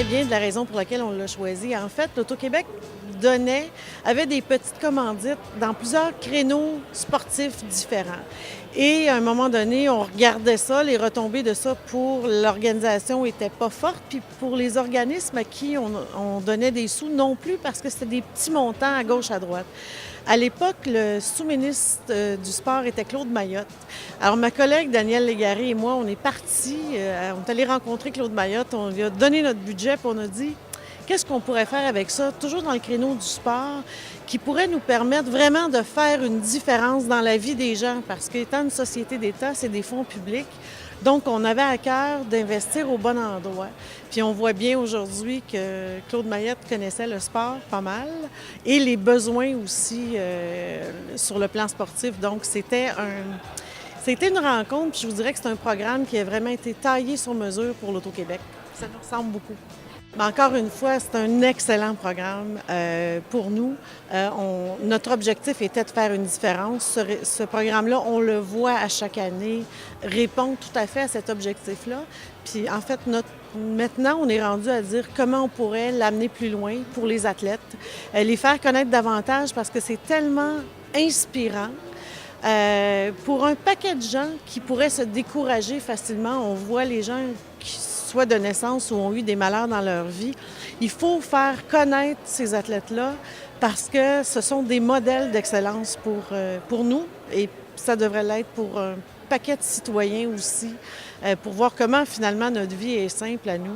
bien de la raison pour laquelle on l'a choisi. En fait, l'Auto-Québec avait des petites commandites dans plusieurs créneaux sportifs différents. Et à un moment donné, on regardait ça, les retombées de ça pour l'organisation n'étaient pas fortes, puis pour les organismes à qui on donnait des sous non plus, parce que c'était des petits montants à gauche, à droite. À l'époque, le sous-ministre du Sport était Claude Mayotte. Alors, ma collègue Danielle Légaré et moi, on est partis, on est allés rencontrer Claude Mayotte, on lui a donné notre budget, puis on a dit qu'est-ce qu'on pourrait faire avec ça, toujours dans le créneau du sport, qui pourrait nous permettre vraiment de faire une différence dans la vie des gens, parce qu'étant une société d'État, c'est des fonds publics. Donc, on avait à cœur d'investir au bon endroit. Puis on voit bien aujourd'hui que Claude Mayotte connaissait le sport pas mal et les besoins aussi sur le plan sportif. Donc, c'était une rencontre, puis je vous dirais que c'est un programme qui a vraiment été taillé sur mesure pour l'Auto-Québec. Ça nous ressemble beaucoup. Mais encore une fois, c'est un excellent programme pour nous. Notre objectif était de faire une différence. Ce programme-là, on le voit à chaque année, répond tout à fait à cet objectif-là. Puis en fait, maintenant, on est rendu à dire comment on pourrait l'amener plus loin pour les athlètes, les faire connaître davantage parce que c'est tellement inspirant. Pour un paquet de gens qui pourraient se décourager facilement, on voit les gens qui soit de naissance ou ont eu des malheurs dans leur vie. Il faut faire connaître ces athlètes-là parce que ce sont des modèles d'excellence pour nous et ça devrait l'être pour un paquet de citoyens aussi, pour voir comment finalement notre vie est simple à nous.